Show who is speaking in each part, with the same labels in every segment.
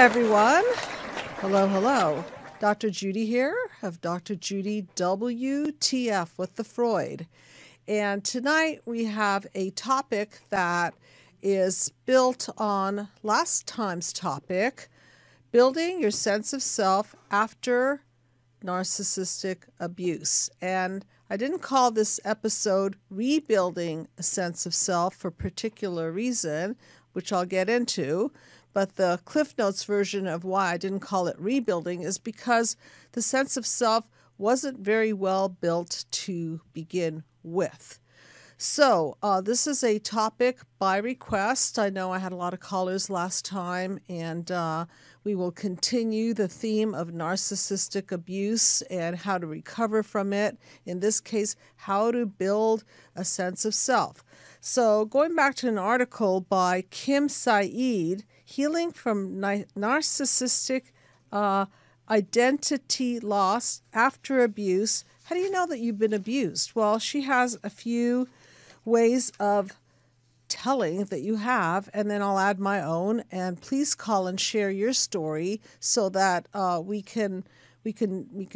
Speaker 1: everyone. Hello, hello. Dr. Judy here of Dr. Judy WTF with the Freud. And tonight we have a topic that is built on last time's topic, building your sense of self after narcissistic abuse. And I didn't call this episode Rebuilding a Sense of Self for a particular reason, which I'll get into. But the Cliff Notes version of why I didn't call it rebuilding is because the sense of self wasn't very well built to begin with. So this is a topic by request. I know I had a lot of callers last time, and we will continue the theme of narcissistic abuse and how to recover from it. In this case, how to build a sense of self. So going back to an article by Kim Saeed, Healing from Narcissistic Identity Loss After Abuse. How do you know that you've been abused? Well, she has a few ways of telling that you have, and then I'll add my own. And please call and share your story so that we can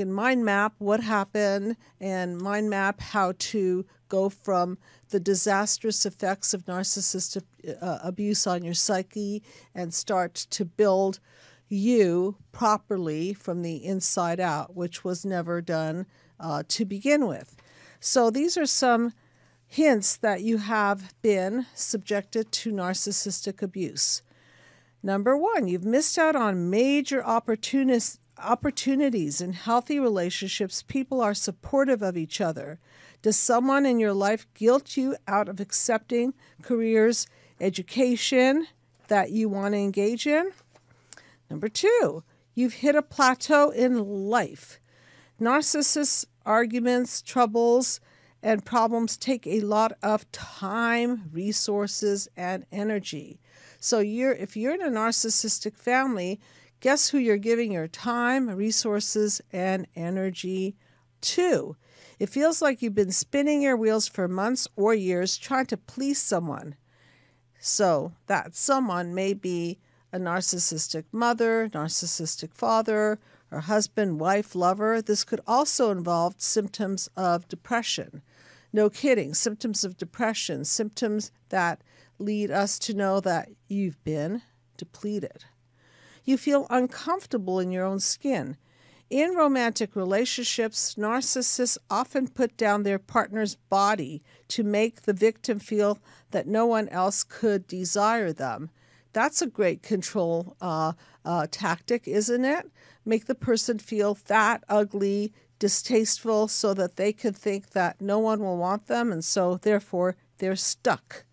Speaker 1: mind map what happened and mind map how to go from the disastrous effects of narcissistic abuse on your psyche and start to build you properly from the inside out, which was never done to begin with. So these are some hints that you have been subjected to narcissistic abuse. Number one, you've missed out on major opportunities in healthy relationships. People are supportive of each other. Does someone in your life guilt you out of accepting careers, education that you want to engage in? Number two, you've hit a plateau in life. Narcissists' arguments, troubles, and problems take a lot of time, resources, and energy. So if you're in a narcissistic family, guess who you're giving your time, resources, and energy to? It feels like you've been spinning your wheels for months or years trying to please someone. So that someone may be a narcissistic mother, narcissistic father, or husband, wife, lover. This could also involve symptoms of depression. No kidding, symptoms of depression, symptoms that lead us to know that you've been depleted. You feel uncomfortable in your own skin. In romantic relationships, narcissists often put down their partner's body to make the victim feel that no one else could desire them. That's a great control tactic, isn't it? Make the person feel fat, ugly, distasteful so that they can think that no one will want them, and so therefore they're stuck.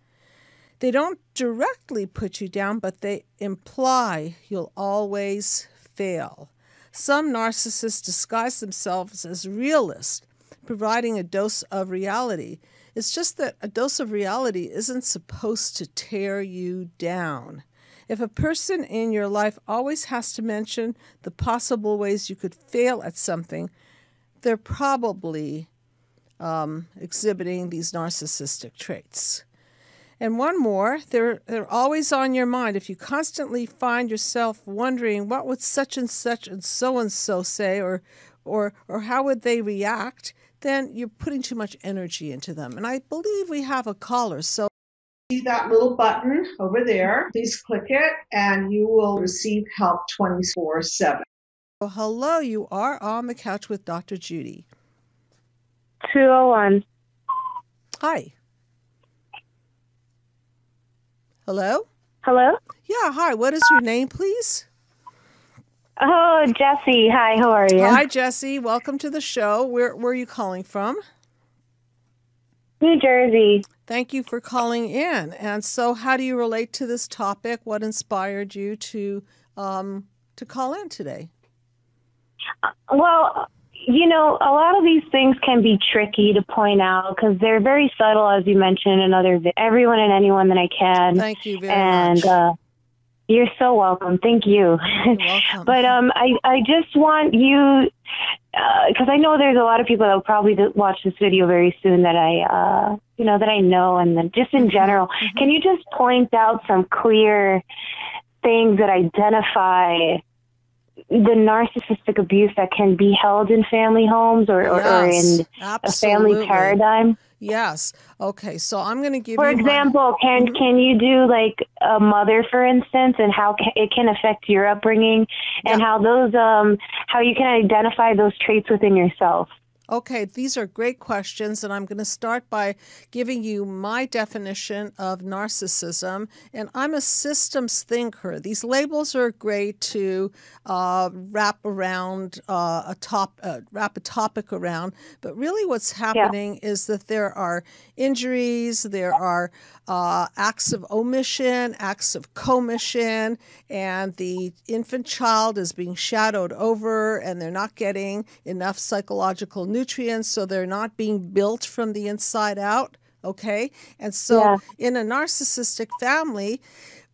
Speaker 1: They don't directly put you down, but they imply you'll always fail. Some narcissists disguise themselves as realists, providing a dose of reality. It's just that a dose of reality isn't supposed to tear you down. If a person in your life always has to mention the possible ways you could fail at something, they're probably exhibiting these narcissistic traits. And one more, they're always on your mind. If you constantly find yourself wondering what would such and so say, or how would they react, then you're putting too much energy into them. And I believe we have a caller. So see that little button over there. Please click it and you will receive help 24/7. So hello, you are on the couch with Dr. Judy.
Speaker 2: 201.
Speaker 1: Hi. Hello?
Speaker 2: Hello?
Speaker 1: Yeah, hi. What is your name, please?
Speaker 2: Oh, Jesse. Hi, how are you?
Speaker 1: Hi, Jesse. Welcome to the show. Where are you calling from?
Speaker 2: New Jersey.
Speaker 1: Thank you for calling in. And so how do you relate to this topic? What inspired you to call in today?
Speaker 2: Well, you know, a lot of these things can be tricky to point out because they're very subtle, as you mentioned in everyone and anyone that I can.
Speaker 1: Thank you very much.
Speaker 2: And you're so welcome. Thank you.
Speaker 1: You're welcome.
Speaker 2: But I just want you, because I know there's a lot of people that will probably watch this video very soon that I know, and then just in general, can you just point out some clear things that identify the narcissistic abuse that can be held in family homes or in a family paradigm?
Speaker 1: Yes. Okay. So I'm going to give
Speaker 2: For
Speaker 1: you
Speaker 2: example, can you do like a mother, for instance, and how it can affect your upbringing, and how those how you can identify those traits within yourself?
Speaker 1: Okay, these are great questions, and I'm going to start by giving you my definition of narcissism. And I'm a systems thinker. These labels are great to wrap a topic around, but really what's happening is that there are injuries, there are acts of omission, acts of commission, and the infant child is being shadowed over, and they're not getting enough psychological nutrients, so they're not being built from the inside out. Okay, and so in a narcissistic family,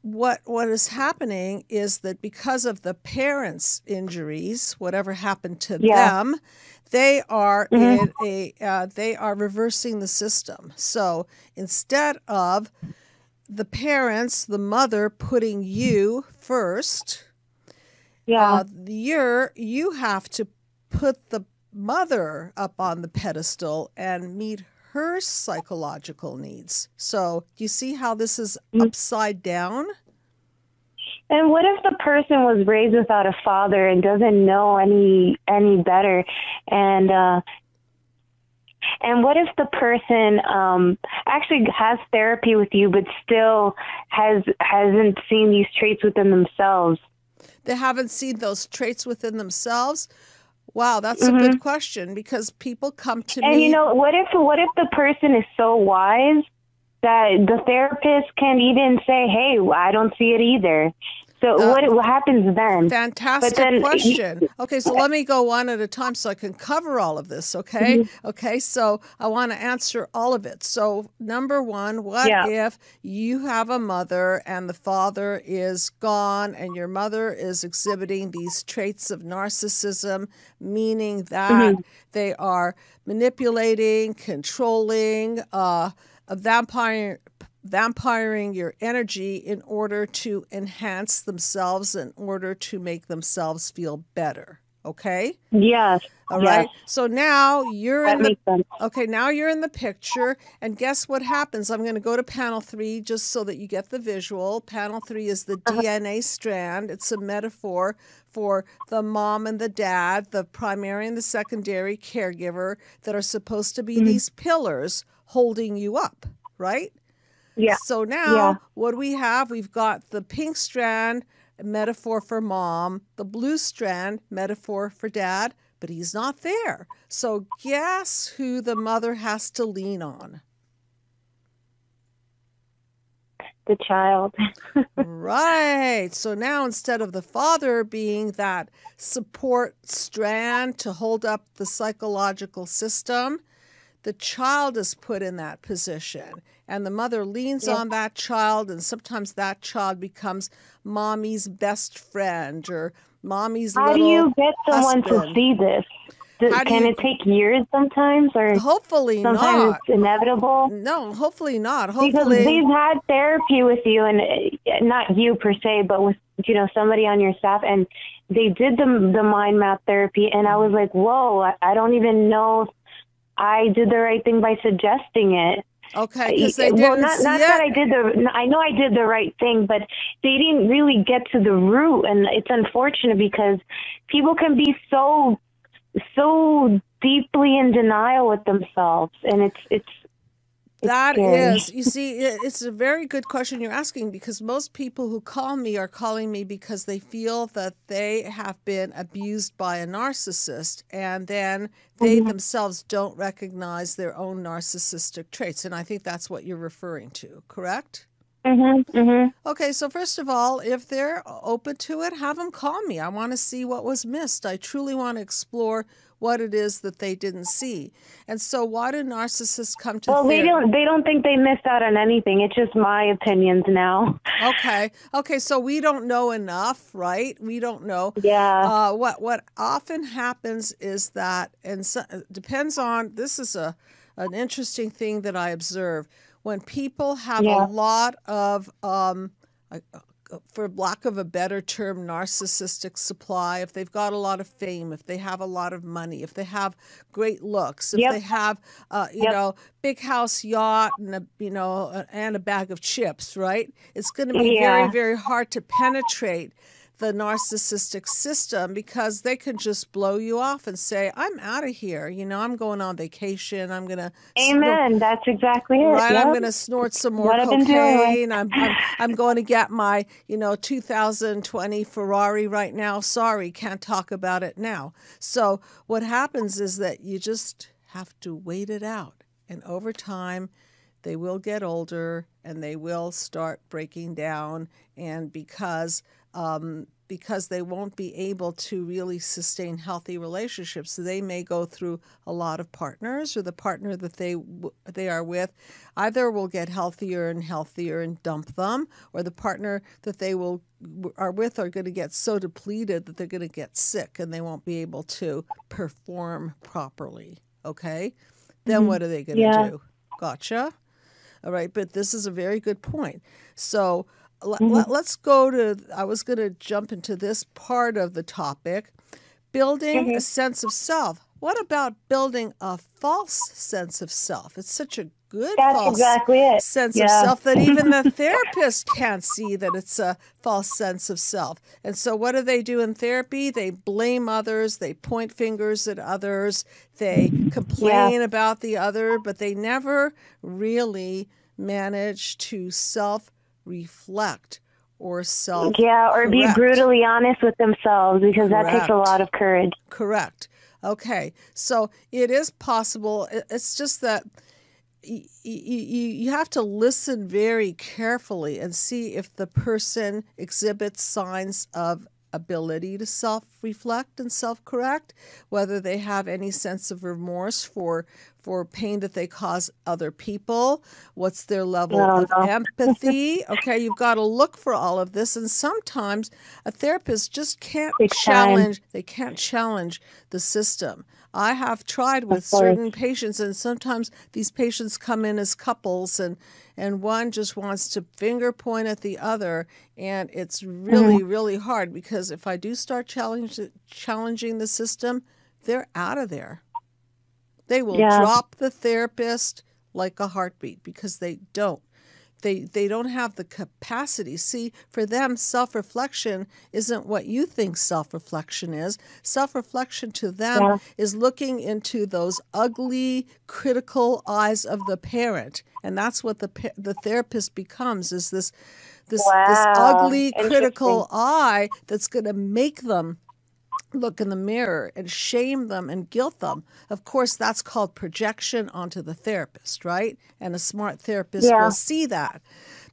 Speaker 1: what is happening is that because of the parents' injuries, whatever happened to them, they are they are reversing the system. So instead of the parents, the mother putting you first, you have to put the mother up on the pedestal and meet her psychological needs. So do you see how this is upside down?
Speaker 2: And what if the person was raised without a father and doesn't know any better? And what if the person actually has therapy with you, but still hasn't seen these traits within themselves?
Speaker 1: They haven't seen those traits within themselves? Wow, that's a good question, because people come to me.
Speaker 2: And you know, what if the person is so wise that the therapist can even say, "Hey, I don't see it either." So what happens then?
Speaker 1: Fantastic question. Okay, so let me go one at a time so I can cover all of this, okay? Okay, so I want to answer all of it. So number one, what if you have a mother and the father is gone and your mother is exhibiting these traits of narcissism, meaning that they are manipulating, controlling, vampiring your energy in order to enhance themselves, in order to make themselves feel better. Okay?
Speaker 2: Yes.
Speaker 1: All right. So now you're now you're in the picture, and guess what happens? I'm going to go to panel 3 just so that you get the visual. Panel 3 is the DNA strand. It's a metaphor for the mom and the dad, the primary and the secondary caregiver, that are supposed to be these pillars holding you up, right?
Speaker 2: Yeah.
Speaker 1: So now what do we have? We've got the pink strand, metaphor for mom, the blue strand, metaphor for dad, but he's not there. So guess who the mother has to lean on?
Speaker 2: The child.
Speaker 1: Right. So now instead of the father being that support strand to hold up the psychological system, the child is put in that position, and the mother leans on that child, and sometimes that child becomes mommy's best friend or mommy's little husband.
Speaker 2: How do you get someone to see this? Can it take years sometimes, or
Speaker 1: hopefully
Speaker 2: sometimes
Speaker 1: not?
Speaker 2: It's inevitable?
Speaker 1: No, hopefully not. Hopefully,
Speaker 2: because they've had therapy with you, and not you per se, but with somebody on your staff, and they did the mind map therapy, and I was like, whoa, I don't even know if I did the right thing by suggesting it.
Speaker 1: Okay, because they didn't
Speaker 2: not that I did I know I did the right thing, but they didn't really get to the root, and it's unfortunate because people can be so deeply in denial with themselves, and it's
Speaker 1: that
Speaker 2: scary.
Speaker 1: is, you see, it's a very good question you're asking, because most people who call me are calling me because they feel that they have been abused by a narcissist, and then they themselves don't recognize their own narcissistic traits. And I think that's what you're referring to, correct? Okay, so first of all, if they're open to it, have them call me. I want to see what was missed. I truly want to explore what it is that they didn't see. And so why do narcissists come to therapy?
Speaker 2: They don't think they missed out on anything. It's just my opinions now.
Speaker 1: Okay, so we don't know enough, right? We don't know.
Speaker 2: Yeah.
Speaker 1: What often happens is that, and so, depends on, this is an interesting thing that I observe. When people have a lot of for lack of a better term, narcissistic supply, if they've got a lot of fame, if they have a lot of money, if they have great looks, if they have, big house, yacht, and and a bag of chips, right? It's going to be very, very hard to penetrate the narcissistic system because they can just blow you off and say, I'm out of here. I'm going on vacation. I'm going to.
Speaker 2: Amen. That's exactly it.
Speaker 1: Right. I'm going to snort some more cocaine. I'm going to get my, 2020 Ferrari right now. Sorry, can't talk about it now. So what happens is that you just have to wait it out. And over time, they will get older and they will start breaking down. And because they won't be able to really sustain healthy relationships, so they may go through a lot of partners, or the partner that they are with either will get healthier and dump them, or the partner that they are with are going to get so depleted that they're going to get sick and they won't be able to perform properly. Okay? Then what are they going to do? Gotcha. All right, but this is a very good point. So let's go to, I was going to jump into this part of the topic, building a sense of self. What about building a false sense of self? It's such a good false sense of self that even the therapist can't see that it's a false sense of self. And so what do they do in therapy? They blame others. They point fingers at others. They complain about the other, but they never really manage to self-reflect or
Speaker 2: or be brutally honest with themselves, because that takes a lot of courage.
Speaker 1: Correct. Okay. So it is possible. It's just that you have to listen very carefully and see if the person exhibits signs of ability to self-reflect and self-correct, whether they have any sense of remorse for pain that they cause other people, what's their level of empathy. Okay, you've got to look for all of this, and sometimes a therapist just can't challenge the system. I have tried with certain patients, and sometimes these patients come in as couples, and one just wants to finger point at the other, and it's really, really hard, because if I do start challenging the system, they're out of there. They will drop the therapist like a heartbeat, because they don't. They don't have the capacity. See, for them, self-reflection isn't what you think self-reflection is. Self-reflection to them is looking into those ugly, critical eyes of the parent. And that's what the therapist becomes, is this ugly, critical eye that's going to make them look in the mirror and shame them and guilt them. Of course, that's called projection onto the therapist, right? And a smart therapist will see that.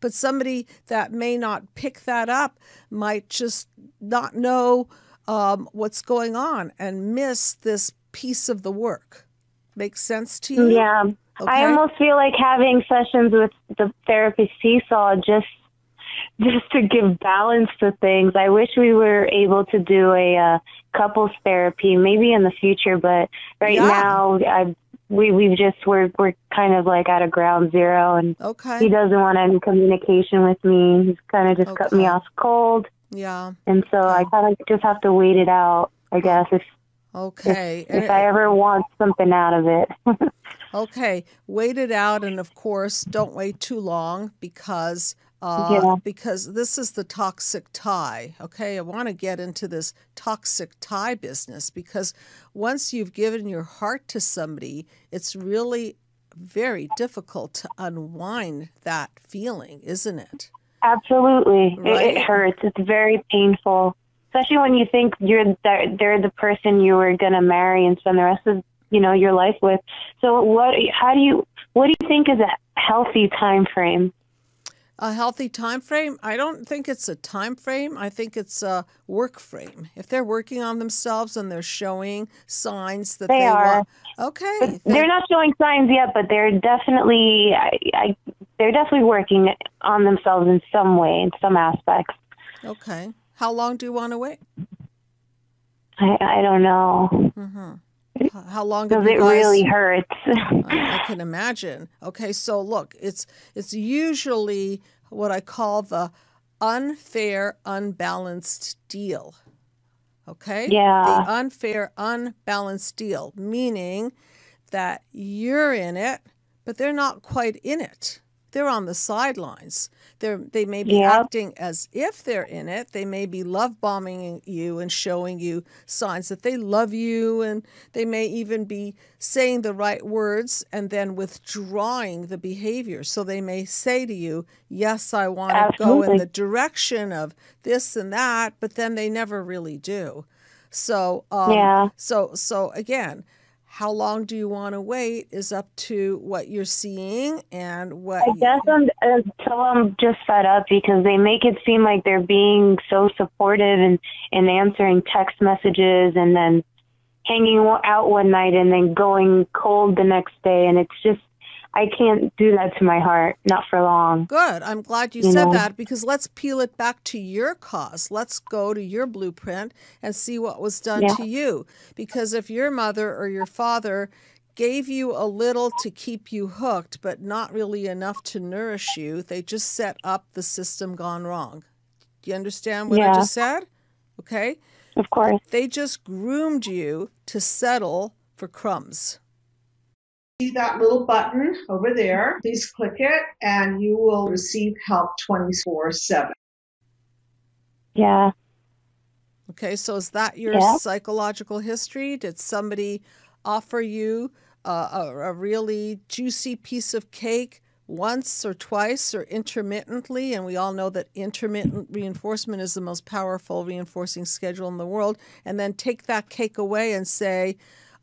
Speaker 1: But somebody that may not pick that up might just not know what's going on and miss this piece of the work. Makes sense to you?
Speaker 2: Yeah. Okay. I almost feel like having sessions with the therapist seesaw just to give balance to things. I wish we were able to do a couples therapy maybe in the future, but right now we're kind of like at a ground zero, and he doesn't want any communication with me. He's kind of just cut me off cold. Yeah. And so I kind of just have to wait it out, I guess, if I ever want something out of it.
Speaker 1: Okay, wait it out, and of course, don't wait too long, because this is the toxic tie. Okay, I want to get into this toxic tie business, because once you've given your heart to somebody, it's really very difficult to unwind that feeling, isn't it?
Speaker 2: Absolutely. Right? It hurts. It's very painful, especially when you think they're the person you were going to marry and spend the rest of your life with. So what do you think is a healthy time frame?
Speaker 1: A healthy time frame? I don't think it's a time frame. I think it's a work frame. If they're working on themselves and they're showing signs that they are. Okay.
Speaker 2: They're not showing signs yet, but they're definitely working on themselves in some way, in some aspects.
Speaker 1: Okay. How long do you want to wait?
Speaker 2: I don't know.
Speaker 1: Mm-hmm. How long?
Speaker 2: Because it really hurts.
Speaker 1: I can imagine. Okay, so look, it's usually what I call the unfair, unbalanced deal. Okay?
Speaker 2: Yeah.
Speaker 1: The unfair, unbalanced deal, meaning that you're in it, but they're not quite in it. They're on the sidelines. They may be acting as if they're in it. They may be love bombing you and showing you signs that they love you, and they may even be saying the right words and then withdrawing the behavior. So they may say to you, yes, I want to go in the direction of this and that, but then they never really do. So, so again, how long do you want to wait is up to what you're seeing and what.
Speaker 2: I guess until I'm just fed up, because they make it seem like they're being so supportive and answering text messages and then hanging out one night and then going cold the next day. And it's just, I can't do that to my heart, not for long.
Speaker 1: Good. I'm glad you said that, because let's peel it back to your cause. Let's go to your blueprint and see what was done to you. Because if your mother or your father gave you a little to keep you hooked, but not really enough to nourish you, they just set up the system gone wrong. Do you understand what I just said? Okay?
Speaker 2: Of course.
Speaker 1: They just groomed you to settle for crumbs.
Speaker 3: See that little button over there. Please click it and you will receive help 24/7.
Speaker 2: Yeah.
Speaker 1: Okay, so is that your psychological history? Did somebody offer you a really juicy piece of cake once or twice or intermittently? And we all know that intermittent reinforcement is the most powerful reinforcing schedule in the world. And then take that cake away and say,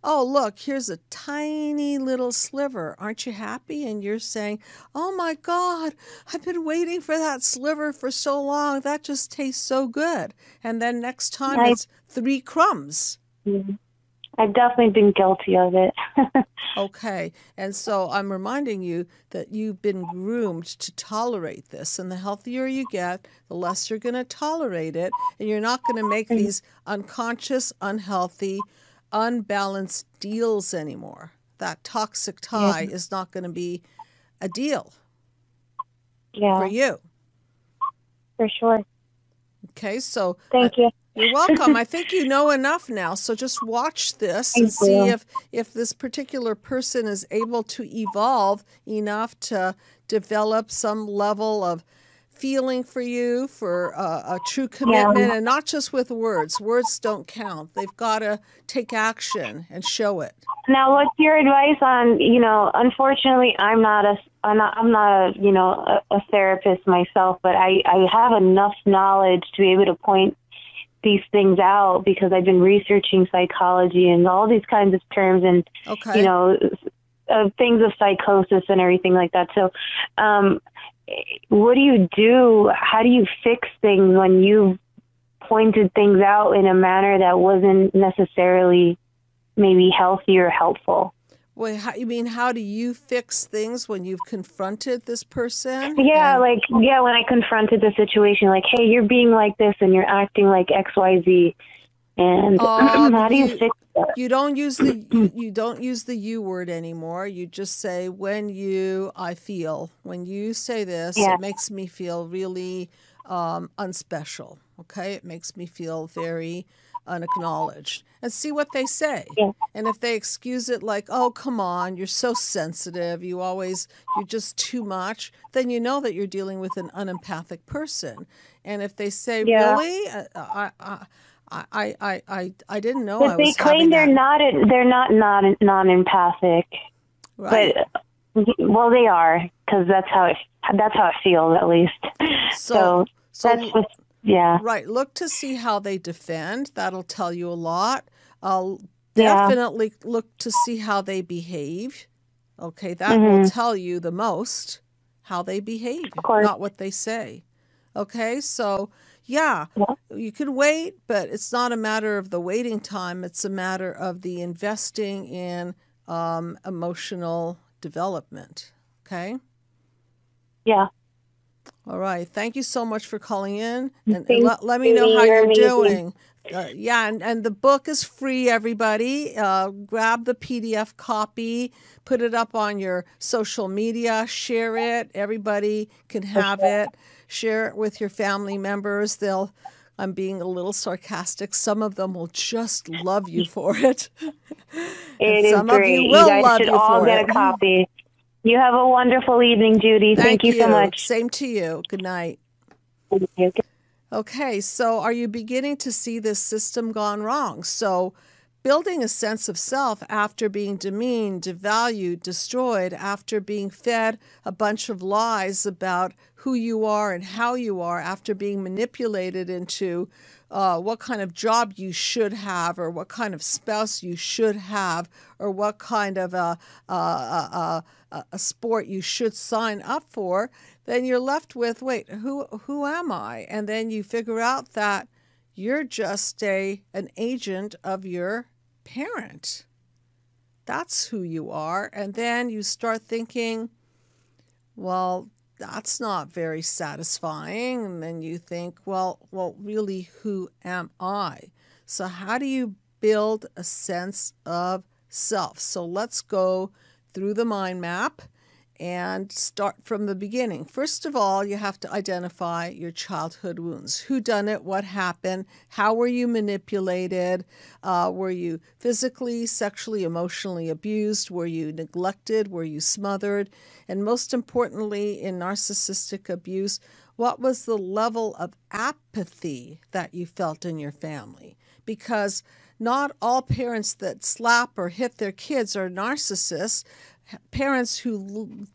Speaker 1: oh, look, here's a tiny little sliver. Aren't you happy? And you're saying, oh, my God, I've been waiting for that sliver for so long. That just tastes so good. And then next time it's 3 crumbs.
Speaker 2: I've definitely been guilty of it.
Speaker 1: Okay. And so I'm reminding you that you've been groomed to tolerate this. And the healthier you get, the less you're going to tolerate it. And you're not going to make these unconscious, unhealthy, unbalanced deals anymore. That toxic tie is not going to be a deal for you.
Speaker 2: For sure.
Speaker 1: Okay, so
Speaker 2: thank you.
Speaker 1: You're welcome. I think you know enough now. So just watch this and see if this particular person is able to evolve enough to develop some level of feeling for you, for a true commitment, and not just with words. Words don't count. They've got to take action and show it.
Speaker 2: Now, what's your advice on, unfortunately, I'm not a therapist myself, but I have enough knowledge to be able to point these things out, because I've been researching psychology and all these kinds of terms and, things of psychosis and everything like that. So, what do you do? How do you fix things when you've pointed things out in a manner that wasn't necessarily maybe healthy or helpful?
Speaker 1: Wait, how do you fix things when you've confronted this person?
Speaker 2: Yeah, when I confronted the situation, like, hey, you're being like this and you're acting like XYZ. And how do you fix that?
Speaker 1: You don't use the you word anymore. You just say, I feel. When you say this, it makes me feel really unspecial. Okay? It makes me feel very unacknowledged. And see what they say. Yeah. And if they excuse it like, oh, come on, you're so sensitive, you're just too much, then you know that you're dealing with an unempathic person. And if they say, really? I didn't know I was having that. But they claim
Speaker 2: they're not non-empathic.
Speaker 1: Right.
Speaker 2: But, well, they are, because that's how it feels, at least. So that's what. Yeah.
Speaker 1: Right. Look to see how they defend. That'll tell you a lot. I'll definitely look to see how they behave. Okay. That will tell you the most how they behave, not what they say. Okay. So, you can wait, but it's not a matter of the waiting time. It's a matter of the investing in emotional development. Okay.
Speaker 2: Yeah.
Speaker 1: All right. Thank you so much for calling in, and let me know how you're doing. And the book is free, everybody. Grab the PDF copy, put it up on your social media, share it. Everybody can have it. share it with your family members. I'm being a little sarcastic. Some of them will just love you for it.
Speaker 2: It is
Speaker 1: some
Speaker 2: great.
Speaker 1: of you
Speaker 2: You
Speaker 1: will
Speaker 2: guys
Speaker 1: love
Speaker 2: should
Speaker 1: you
Speaker 2: all
Speaker 1: for
Speaker 2: get
Speaker 1: it.
Speaker 2: a copy. You have a wonderful evening, Judy. Thank you so much.
Speaker 1: Same to you. Good night.
Speaker 2: Thank you.
Speaker 1: Okay, so are you beginning to see this system gone wrong? So building a sense of self after being demeaned, devalued, destroyed, after being fed a bunch of lies about who you are and how you are, after being manipulated into what kind of job you should have, or what kind of spouse you should have, or what kind of a sport you should sign up for, then you're left with, wait, who am I? And then you figure out that you're just an agent of your parent. That's who you are. And then you start thinking, well, that's not very satisfying. And then you think, well, really, who am I? So how do you build a sense of self? So let's go through the mind map and start from the beginning. First of all, you have to identify your childhood wounds. Who done it? What happened? How were you manipulated? Were you physically, sexually, emotionally abused? Were you neglected? Were you smothered? And most importantly, in narcissistic abuse, what was the level of apathy that you felt in your family? Because not all parents that slap or hit their kids are narcissists. Parents who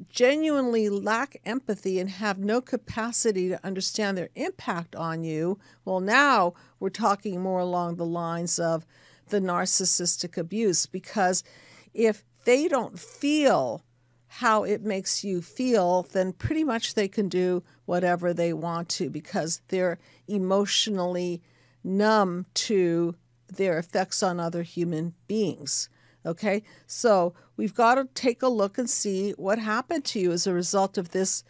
Speaker 1: genuinely lack empathy and have no capacity to understand their impact on you, well, now we're talking more along the lines of the narcissistic abuse, because if they don't feel how it makes you feel, then pretty much they can do whatever they want to, because they're emotionally numb to their effects on other human beings. Okay, so we've got to take a look and see what happened to you as a result of this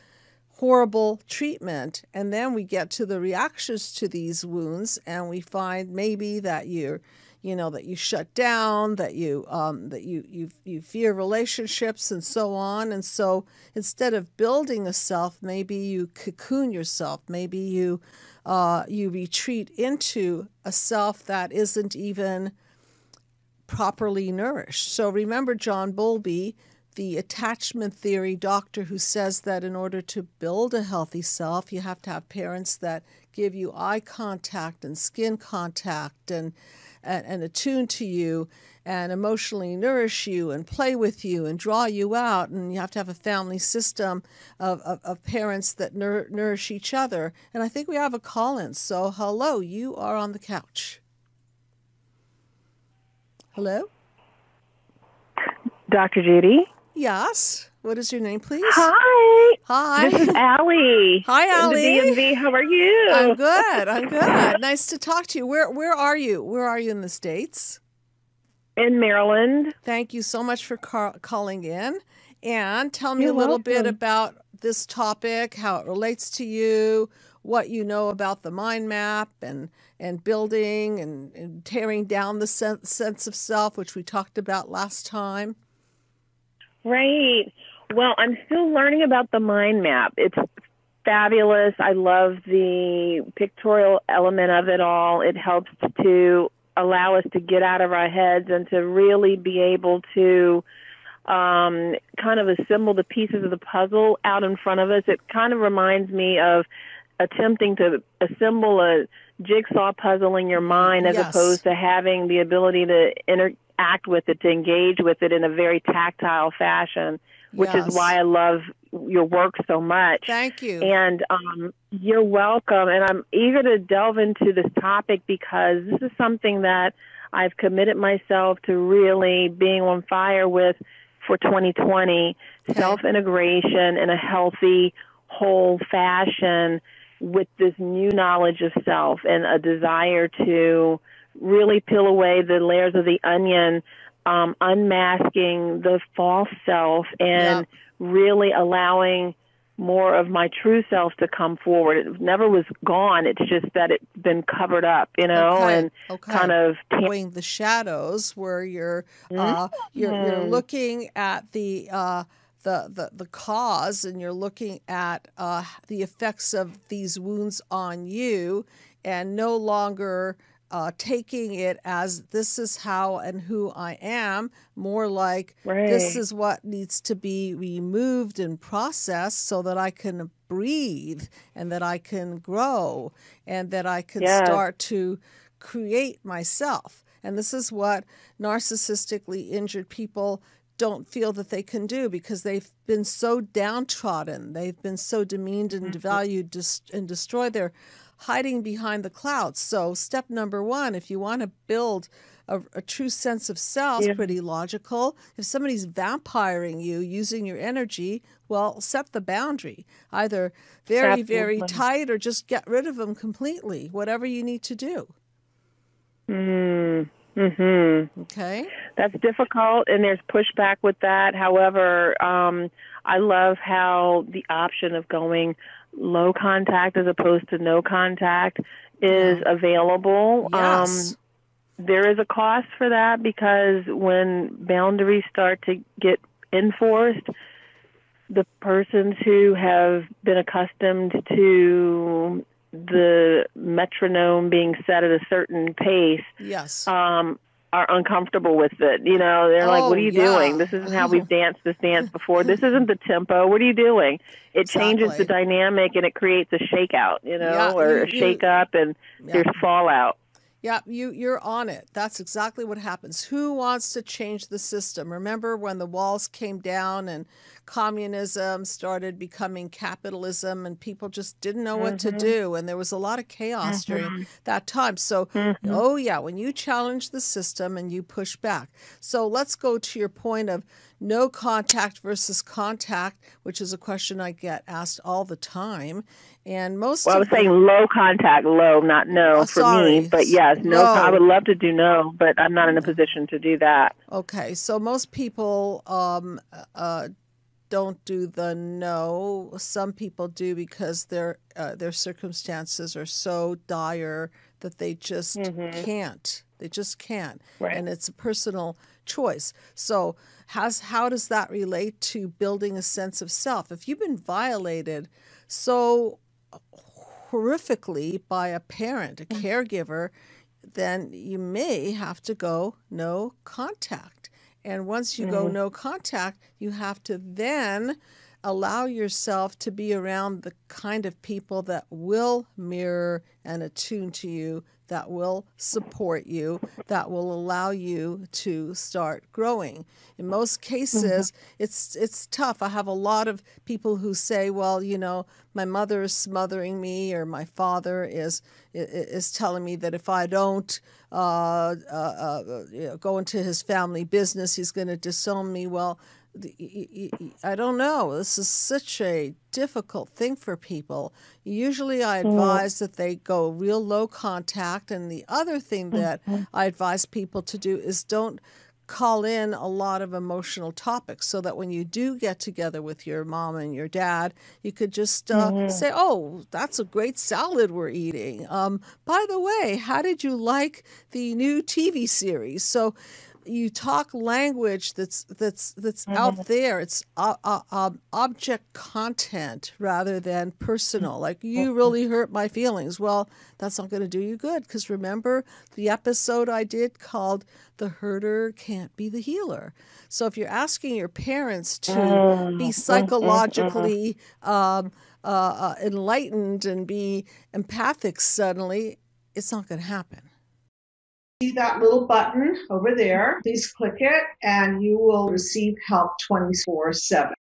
Speaker 1: horrible treatment. And then we get to the reactions to these wounds, and we find maybe that that you shut down, that you fear relationships and so on. And so instead of building a self, maybe you cocoon yourself. Maybe you retreat into a self that isn't even properly nourished. So remember John Bowlby, the attachment theory doctor, who says that in order to build a healthy self, you have to have parents that give you eye contact and skin contact and attune to you and emotionally nourish you and play with you and draw you out. And you have to have a family system of parents that nourish each other. And I think we have a call-in. So hello, you are on the couch. Hello?
Speaker 4: Dr. Judy?
Speaker 1: Yes. What is your name, please?
Speaker 4: Hi.
Speaker 1: Hi.
Speaker 4: This is Allie.
Speaker 1: Hi, Allie.
Speaker 4: In the DMV. How are you?
Speaker 1: I'm good. Nice to talk to you. Where are you? Where are you in the States?
Speaker 4: In Maryland.
Speaker 1: Thank you so much for calling in. And tell me
Speaker 4: You're
Speaker 1: a little
Speaker 4: welcome.
Speaker 1: bit about this topic, how it relates to you, what you know about the mind map and building and tearing down the sense of self, which we talked about last time.
Speaker 4: Right. Well, I'm still learning about the mind map. It's fabulous. I love the pictorial element of it all. It helps to allow us to get out of our heads and to really be able to kind of assemble the pieces of the puzzle out in front of us. It kind of reminds me of attempting to assemble a jigsaw puzzle in your mind, as
Speaker 1: Yes.
Speaker 4: opposed to having the ability to interact with it, to engage with it in a very tactile fashion, which
Speaker 1: Yes.
Speaker 4: is why I love your work so much.
Speaker 1: Thank you.
Speaker 4: And you're welcome. And I'm eager to delve into this topic because this is something that I've committed myself to really being on fire with for 2020,
Speaker 1: Okay.
Speaker 4: self-integration in a healthy, whole fashion with this new knowledge of self and a desire to really peel away the layers of the onion, unmasking the false self and really allowing more of my true self to come forward. It never was gone. It's just that it's been covered up, and kind of
Speaker 1: showing the shadows where you're looking at the the cause, and you're looking at the effects of these wounds on you, and no longer taking it as this is how and who I am, more like this is what needs to be removed and processed so that I can breathe and that I can grow and that I can start to create myself. And this is what narcissistically injured people don't feel that they can do, because they've been so downtrodden, they've been so demeaned and devalued and destroyed. They're hiding behind the clouds. So step number one, if you want to build a true sense of self, pretty logical. If somebody's vampiring you, using your energy, well, set the boundary. Either very, very tight, or just get rid of them completely, whatever you need to do. Okay.
Speaker 4: That's difficult, and there's pushback with that. However, I love how the option of going low contact as opposed to no contact is available.
Speaker 1: Yes.
Speaker 4: There is a cost for that, because when boundaries start to get enforced, the persons who have been accustomed to the metronome being set at a certain pace are uncomfortable with it. You know, they're like, what are you doing? This isn't how we've danced this dance before. This isn't the tempo. What are you doing? It changes the dynamic, and it creates a shakeout, or a shake up, and there's fallout.
Speaker 1: Yeah, you're on it. That's exactly what happens. Who wants to change the system? Remember when the walls came down and communism started becoming capitalism, and people just didn't know what to do, and there was a lot of chaos during that time. So, when you challenge the system and you push back. So let's go to your point of no contact versus contact, which is a question I get asked all the time. And most
Speaker 4: I was saying low contact, low, not no for me. But yes, no. I would love to do no, but I'm not in a position to do that.
Speaker 1: Okay, so most people don't do the no. Some people do because their circumstances are so dire that they just can't. They just can't. Right. And it's a personal choice. So how does that relate to building a sense of self? If you've been violated so horrifically by a parent, a caregiver, then you may have to go no contact. And once you go no contact, you have to then allow yourself to be around the kind of people that will mirror and attune to you, that will support you, that will allow you to start growing. In most cases, it's tough. I have a lot of people who say, well, my mother is smothering me, or my father is telling me that if I don't go into his family business, he's going to disown me. Well, I don't know. This is such a difficult thing for people. Usually I advise that they go real low contact. And the other thing that I advise people to do is don't call in a lot of emotional topics, so that when you do get together with your mom and your dad, you could just say, oh, that's a great salad we're eating. By the way, how did you like the new TV series? So you talk language that's out there. It's object content rather than personal. Like, you really hurt my feelings. Well, that's not going to do you good, because remember the episode I did called "The Hurter Can't Be the Healer." So if you're asking your parents to be psychologically enlightened and be empathic suddenly, it's not going to happen.
Speaker 3: See that little button over there. Please click it, and you will receive help 24/7.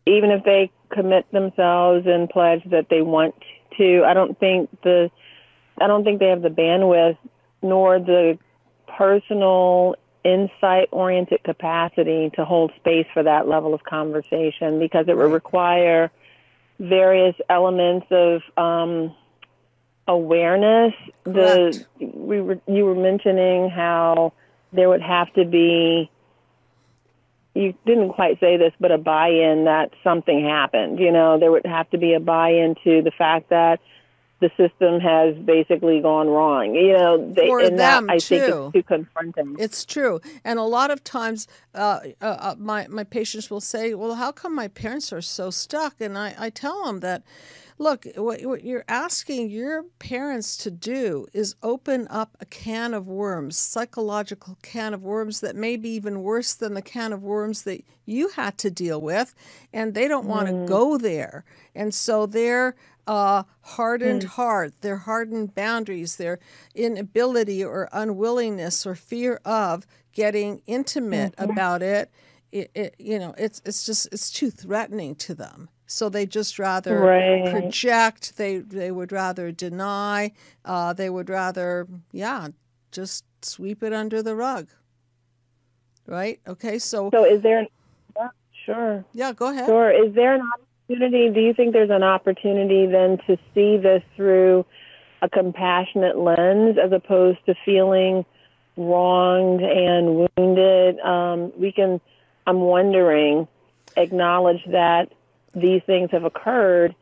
Speaker 4: Even if they commit themselves and pledge that they want to, I don't think they have the bandwidth nor the personal insight-oriented capacity to hold space for that level of conversation, because it would require various elements of awareness. You were mentioning how there would have to be, you didn't quite say this, but a buy-in that something happened. There would have to be a buy-in to the fact that the system has basically gone wrong.
Speaker 1: For
Speaker 4: and that
Speaker 1: them
Speaker 4: I
Speaker 1: too.
Speaker 4: think it's too confronting.
Speaker 1: It's true. And a lot of times my patients will say, well, how come my parents are so stuck? And I tell them that, look, what you're asking your parents to do is open up a can of worms, psychological can of worms that may be even worse than the can of worms that you had to deal with, and they don't want to go there. And so their hardened heart, their hardened boundaries, their inability or unwillingness or fear of getting intimate about it, it's too threatening to them. So they just rather project. They would rather deny. They would rather, just sweep it under the rug. Right? Okay. So
Speaker 4: is there? Sure.
Speaker 1: Yeah. Go ahead.
Speaker 4: Sure. Is there an opportunity? Do you think there's an opportunity then to see this through a compassionate lens, as opposed to feeling wronged and wounded? I'm wondering, acknowledge that these things have occurred.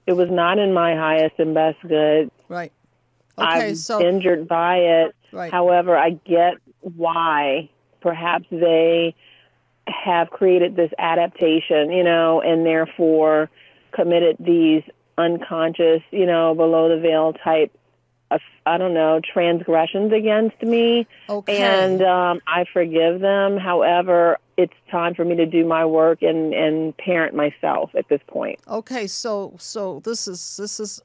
Speaker 4: It was not in my highest and best good.
Speaker 1: Right. Okay,
Speaker 4: I'm injured by it.
Speaker 1: Right.
Speaker 4: However, I get why. Perhaps they have created this adaptation, and therefore committed these unconscious, below the veil type of, transgressions against me.
Speaker 1: Okay.
Speaker 4: And I forgive them. However, it's time for me to do my work and parent myself at this point.
Speaker 1: Okay, so this is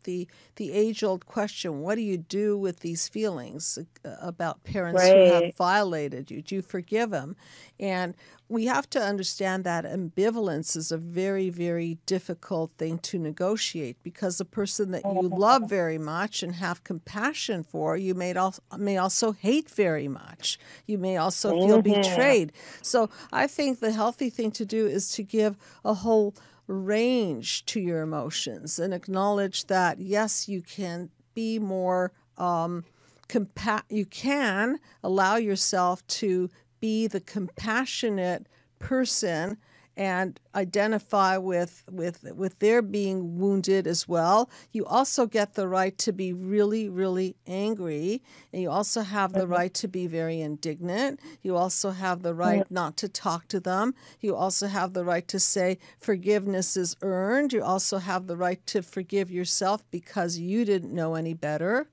Speaker 1: the age-old question. What do you do with these feelings about parents who have violated you? Do you forgive them? And we have to understand that ambivalence is a very, very difficult thing to negotiate, because the person that you love very much and have compassion for, you may also hate very much. You may also feel betrayed. So I think the healthy thing to do is to give a whole range to your emotions and acknowledge that, yes, you can be more, you can allow yourself to be the compassionate person and identify with their being wounded as well. You also get the right to be really, really angry, and you also have the right to be very indignant. You also have the right not to talk to them. You also have the right to say forgiveness is earned. You also have the right to forgive yourself because you didn't know any better.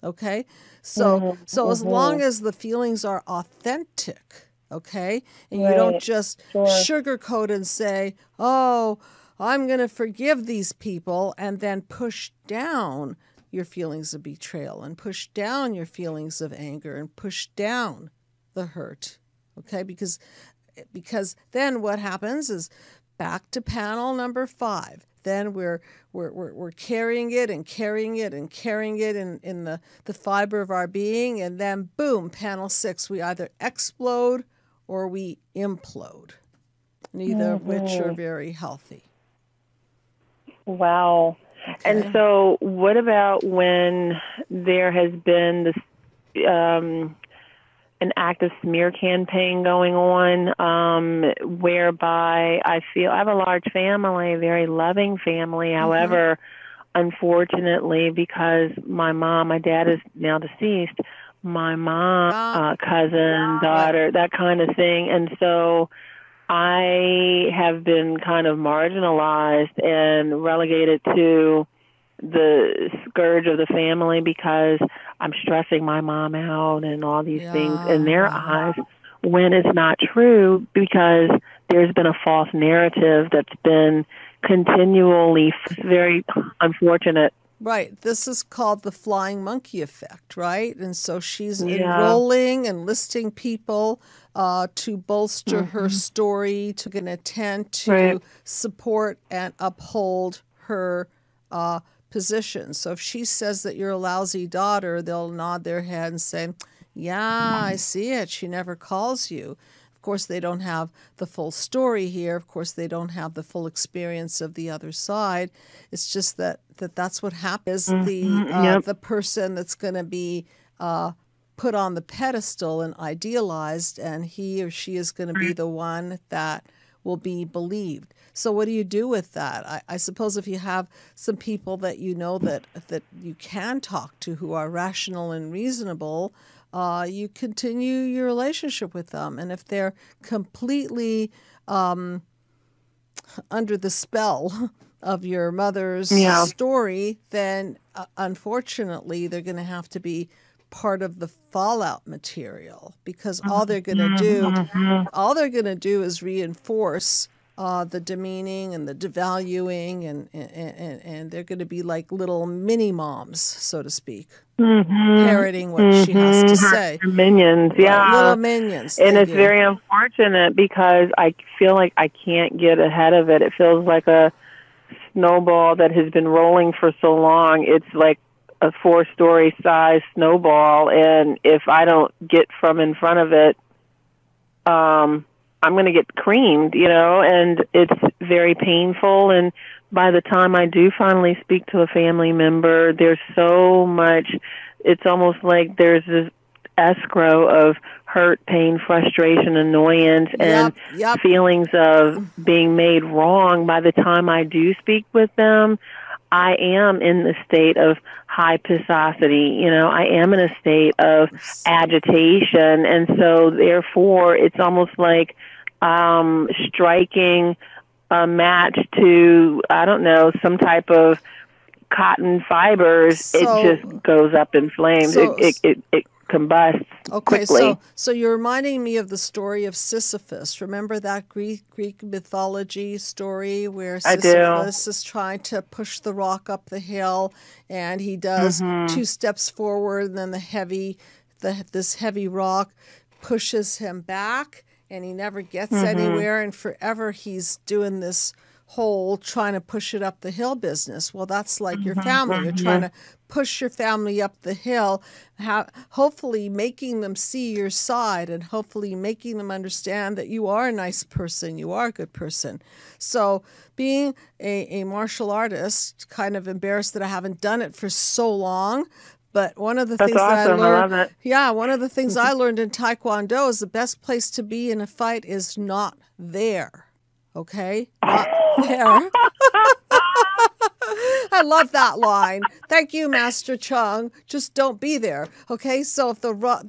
Speaker 1: Okay? So as long as the feelings are authentic, okay, and you don't just sugarcoat and say, oh, I'm going to forgive these people, and then push down your feelings of betrayal and push down your feelings of anger and push down the hurt, okay, because then what happens is, back to panel number 5. Then we're carrying it and carrying it and carrying it in the fiber of our being, and then boom, panel 6, we either explode or we implode, neither of which are very healthy.
Speaker 4: Wow. Okay. And so what about when there has been this an active smear campaign going on, whereby I feel I have a large family, a very loving family. However, unfortunately, because my dad is now deceased, my mom, cousin, daughter, that kind of thing. And so I have been kind of marginalized and relegated to the scourge of the family because I'm stressing my mom out and all these things in their eyes, when it's not true, because there's been a false narrative that's been continually very unfortunate.
Speaker 1: Right. This is called the flying monkey effect, right? And so she's enrolling and listing people to bolster her story, to get an intent to support and uphold her position. So if she says that you're a lousy daughter, they'll nod their head and say, yeah, I see it. She never calls you. Of course, they don't have the full story here. Of course, they don't have the full experience of the other side. It's just that's what happens. The person that's going to be put on the pedestal and idealized, and he or she is going to be the one that will be believed. So what do you do with that? I suppose if you have some people that you know that you can talk to who are rational and reasonable, you continue your relationship with them. And if they're completely under the spell of your mother's story, then unfortunately they're going to have to be part of the fallout material, because all they're going to do is reinforce the demeaning and the devaluing, and they're going to be like little mini moms, so to speak, parroting what she has to say.
Speaker 4: Minions,
Speaker 1: right, little minions.
Speaker 4: And it's very unfortunate because I feel like I can't get ahead of it. It feels like a snowball that has been rolling for so long. It's like a 4-story size snowball, and if I don't get from in front of it, I'm going to get creamed, and it's very painful. And by the time I do finally speak to a family member, there's so much, it's almost like there's this escrow of hurt, pain, frustration, annoyance, and feelings of being made wrong. By the time I do speak with them, I am in the state of high pissosity. I am in a state of agitation. And so therefore it's almost like striking a match to, I don't know, some type of cotton fibers. It just goes up in flames. It combusts quickly.
Speaker 1: So you're reminding me of the story of Sisyphus. Remember that Greek mythology story where Sisyphus is trying to push the rock up the hill, and he does 2 steps forward, and then this heavy rock pushes him back, and he never gets anywhere, and forever he's doing this whole trying to push it up the hill business. Well, that's like your family. You're trying to push your family up the hill, hopefully making them see your side, and hopefully making them understand that you are a nice person, you are a good person. So being a martial artist, kind of embarrassed that I haven't done it for so long, but one of the things that I learned, one of the things I learned in Taekwondo is the best place to be in a fight is not there. Okay? Not there. I love that line. Thank you, Master Chung. Just don't be there. Okay? So if the rock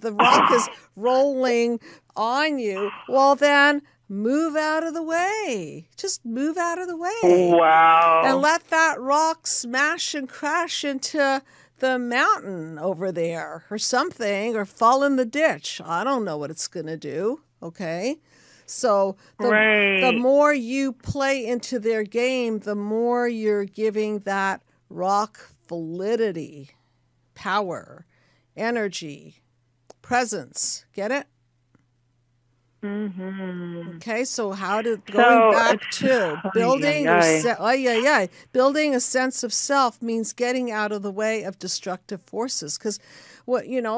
Speaker 1: is rolling on you, well then move out of the way. Just move out of the way.
Speaker 4: Wow.
Speaker 1: And let that rock smash and crash into the mountain over there or something, or fall in the ditch. I don't know what it's going to do. Okay? So the more you play into their game, the more you're giving that rock validity, power, energy, presence. Get it? Okay, so going back to building building a sense of self means getting out of the way of destructive forces. Because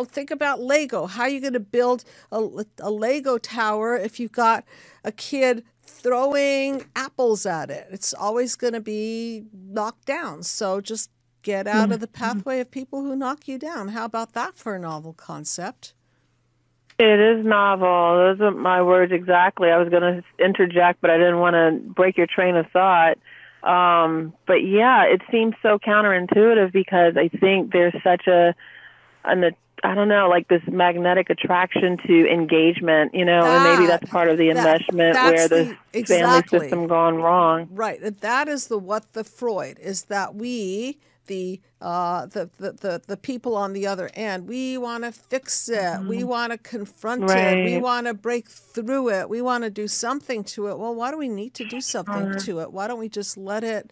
Speaker 1: think about Lego. How are you going to build a Lego tower if you've got a kid throwing apples at it? It's always going to be knocked down. So just get out of the pathway of people who knock you down. How about that for a novel concept?
Speaker 4: It is novel. Those are my words exactly. I was going to interject, but I didn't want to break your train of thought. But yeah, it seems so counterintuitive because I think there's such I don't know, like this magnetic attraction to engagement, and maybe that's part of the enmeshment where the family system gone wrong.
Speaker 1: Right. That is the Freud is that we, the people on the other end, we want to fix it. We want to confront it. We want to break through it. We want to do something to it. Well, why do we need to do something to it? Why don't we just let it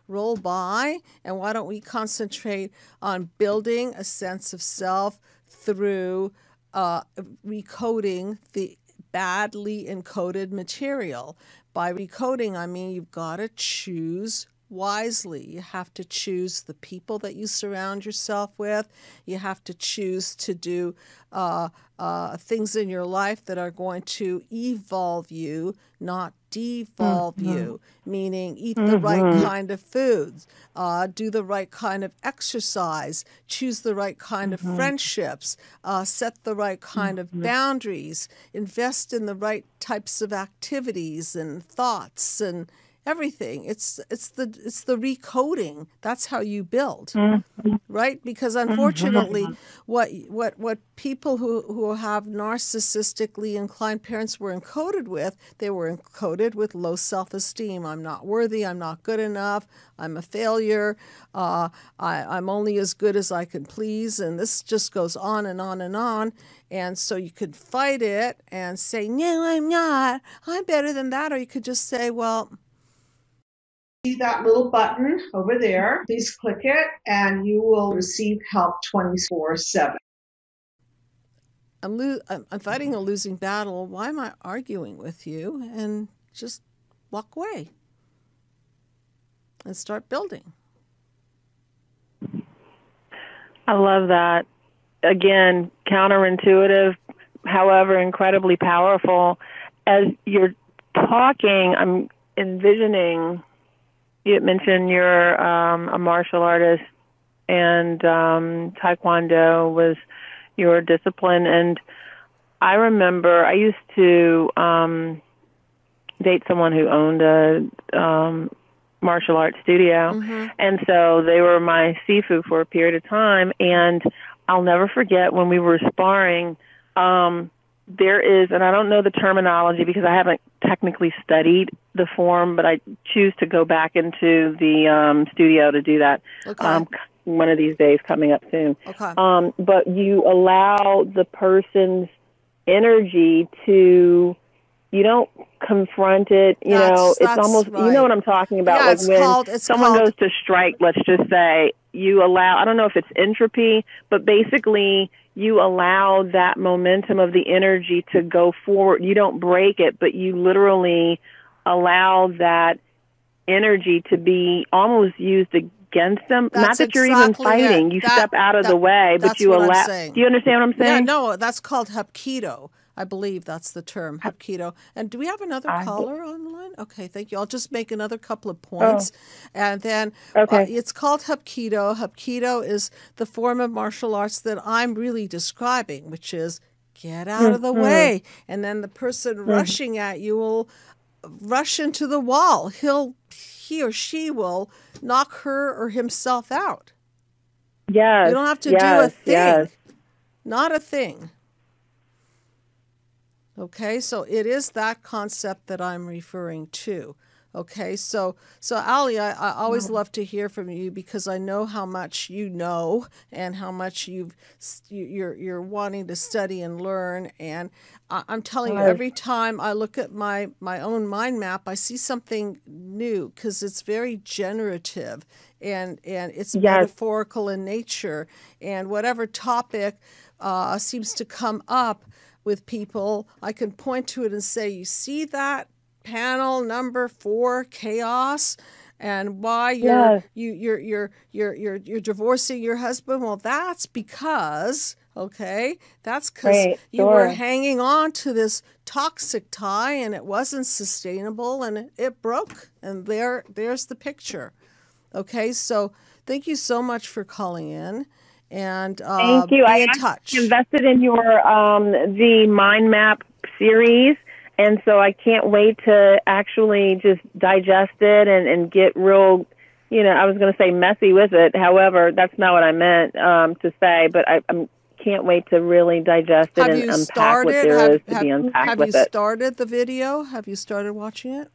Speaker 1: roll by? And why don't we concentrate on building a sense of self through recoding the badly encoded material? By recoding, I mean you've got to choose wisely. You have to choose the people that you surround yourself with. You have to choose to do things in your life that are going to evolve you, not devolve you, meaning eat the right kind of foods, do the right kind of exercise, choose the right kind of friendships, set the right kind of boundaries, invest in the right types of activities and thoughts and everything. It's the recoding. That's how you build, right? Because unfortunately, what people who have narcissistically inclined parents were encoded with, they were encoded with low self-esteem. I'm not worthy. I'm not good enough. I'm a failure. I'm only as good as I can please. And this just goes on and on and on. And so you could fight it and say, no, I'm not. I'm better than that. Or you could just say, well,
Speaker 3: see that little button over there. Please click it and you will receive help 24/7.
Speaker 1: I'm fighting a losing battle. Why am I arguing with you? And just walk away and start building.
Speaker 4: I love that. Again, counterintuitive, however, incredibly powerful. As you're talking, I'm envisioning, you mentioned you're a martial artist, and Taekwondo was your discipline. And I remember I used to date someone who owned a martial arts studio. And so they were my sifu for a period of time. And I'll never forget when we were sparring, there is, and I don't know the terminology because I haven't technically studied the form, but I choose to go back into the studio to do that.
Speaker 1: Okay.
Speaker 4: One of these days coming up soon.
Speaker 1: Okay.
Speaker 4: But you allow the person's energy to, you don't confront it, it's almost, right. You know what I'm talking about?
Speaker 1: Yeah,
Speaker 4: like when someone goes to strike, let's just say, you allow, I don't know if it's entropy, but basically you allow that momentum of the energy to go forward. You don't break it, but you literally allow that energy to be almost used against them.
Speaker 1: That's
Speaker 4: not that you're even fighting. You step out of the way, but you allow. Do you understand what I'm saying?
Speaker 1: Yeah, no, that's called Hapkido. I believe that's the term, Hapkido. And do we have another caller on the line? Okay, thank you. I'll just make another couple of points. And then it's called Hapkido. Hapkido is the form of martial arts that I'm really describing, which is get out of the way. And then the person rushing at you will rush into the wall. He or she will knock her or himself out.
Speaker 4: Yes.
Speaker 1: You don't have to do a thing. Yes. Not a thing. Okay, so it is that concept that I'm referring to. Okay, so Ali, I always love to hear from you because I know how much you know and how much you're wanting to study and learn. And I'm telling you, every time I look at my own mind map, I see something new because it's very generative and it's metaphorical in nature. And whatever topic seems to come up with people, I can point to it and say, you see that panel number 4, chaos, and why you're divorcing your husband? Well, that's because you were hanging on to this toxic tie and it wasn't sustainable and it broke, and there's the picture. Okay, so thank you so much for calling in. And
Speaker 4: thank you.
Speaker 1: Be in touch.
Speaker 4: Invested in your the mind map series, and so I can't wait to actually just digest it and get real. I was going to say messy with it. However, that's not what I meant to say. But I can't wait to really digest it and unpack what there is to be unpacked with it.
Speaker 1: Have you started the video? Have you started watching it?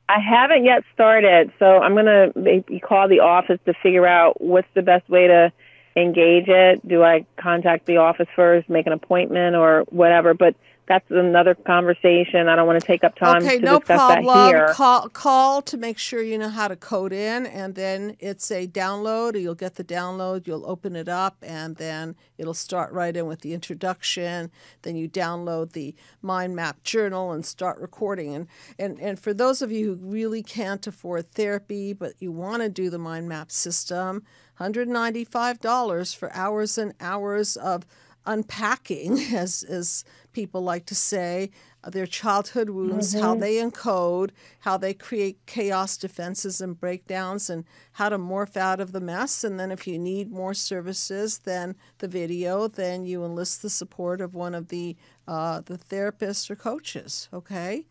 Speaker 4: I haven't yet started, so I'm going to maybe call the office to figure out what's the best way to engage it. Do I contact the office first, make an appointment or whatever? But that's another conversation. I don't want to take up time
Speaker 1: Okay,
Speaker 4: to
Speaker 1: no
Speaker 4: discuss that
Speaker 1: problem.
Speaker 4: here.
Speaker 1: Call to make sure you know how to code in, and then it's a download. You'll get the download, you'll open it up, and then it'll start right in with the introduction. Then you download the mind map journal and start recording. And for those of you who really can't afford therapy, but you want to do the mind map system, $195 for hours and hours of unpacking, as people like to say, their childhood wounds, how they encode, how they create chaos defenses and breakdowns, and how to morph out of the mess. And then if you need more services than the video, then you enlist the support of one of the therapists or coaches, okay?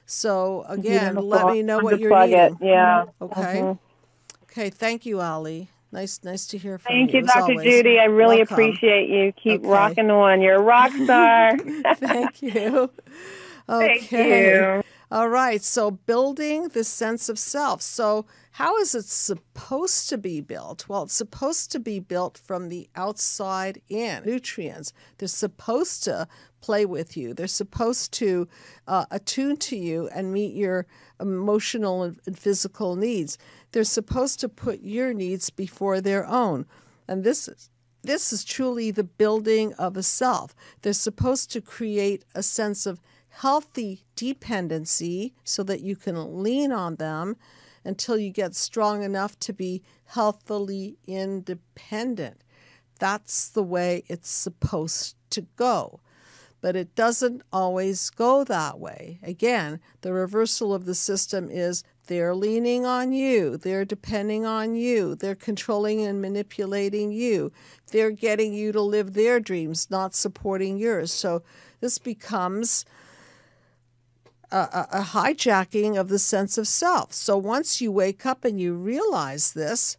Speaker 1: So again, let me know what you're needing.
Speaker 4: Yeah.
Speaker 1: Okay. Okay, thank you, Ali. Nice to hear from
Speaker 4: Thank you,
Speaker 1: as
Speaker 4: Dr.
Speaker 1: always.
Speaker 4: Judy. I really
Speaker 1: Welcome.
Speaker 4: appreciate you. Keep
Speaker 1: Okay.
Speaker 4: rocking on. You're a rock star.
Speaker 1: Thank you. Okay.
Speaker 4: Thank you.
Speaker 1: All right. So building the sense of self. So how is it supposed to be built? Well, it's supposed to be built from the outside in. Nutrients. They're supposed to play with you. They're supposed to attune to you and meet your emotional and physical needs. They're supposed to put your needs before their own. And this is truly the building of a self. They're supposed to create a sense of healthy dependency so that you can lean on them until you get strong enough to be healthily independent. That's the way it's supposed to go. But it doesn't always go that way. Again, the reversal of the system is they're leaning on you, they're depending on you, they're controlling and manipulating you, they're getting you to live their dreams, not supporting yours. So this becomes a hijacking of the sense of self. So once you wake up and you realize this,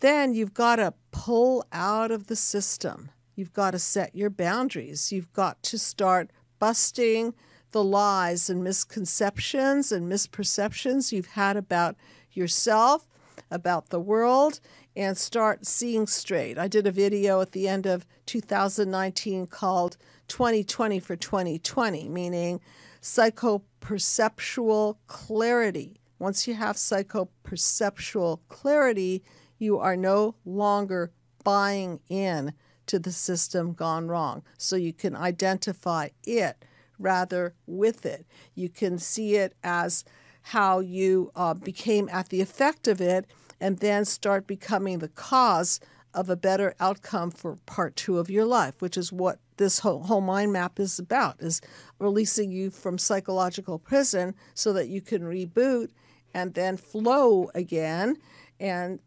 Speaker 1: then you've got to pull out of the system. You've got to set your boundaries. You've got to start busting the lies and misconceptions and misperceptions you've had about yourself, about the world, and start seeing straight. I did a video at the end of 2019 called 2020 for 2020, meaning psychoperceptual clarity. Once you have psychoperceptual clarity, you are no longer buying in to the system gone wrong. So you can identify it rather with it. You can see it as how you became at the effect of it and then start becoming the cause of a better outcome for part 2 of your life, which is what this whole mind map is about, is releasing you from psychological prison so that you can reboot and then flow again and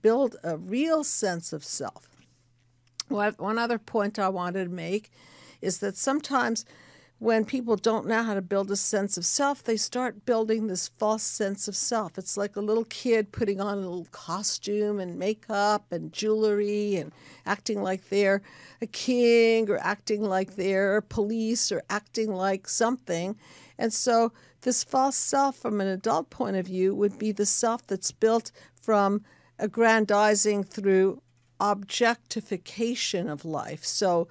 Speaker 1: build a real sense of self. One other point I wanted to make is that sometimes when people don't know how to build a sense of self, they start building this false sense of self. It's like a little kid putting on a little costume and makeup and jewelry and acting like they're a king or acting like they're police or acting like something. And so this false self from an adult point of view would be the self that's built from aggrandizing through objectification of life. So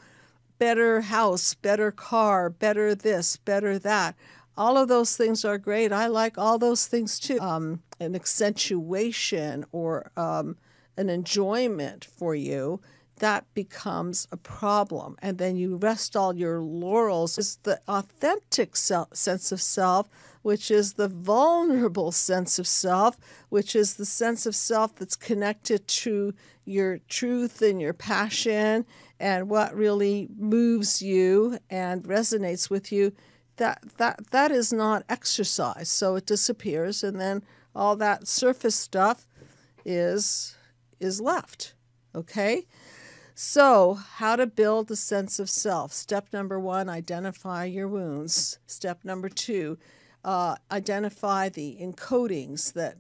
Speaker 1: better house, better car, better this, better that. All of those things are great. I like all those things too. An accentuation or an enjoyment for you, that becomes a problem. And then you rest all your laurels. It's the authentic sense of self, which is the vulnerable sense of self, which is the sense of self that's connected to your truth and your passion and what really moves you and resonates with you. That is not exercise. So it disappears, and then all that surface stuff is left. Okay? So, how to build a sense of self. Step number 1, identify your wounds. Step number 2, identify the encodings that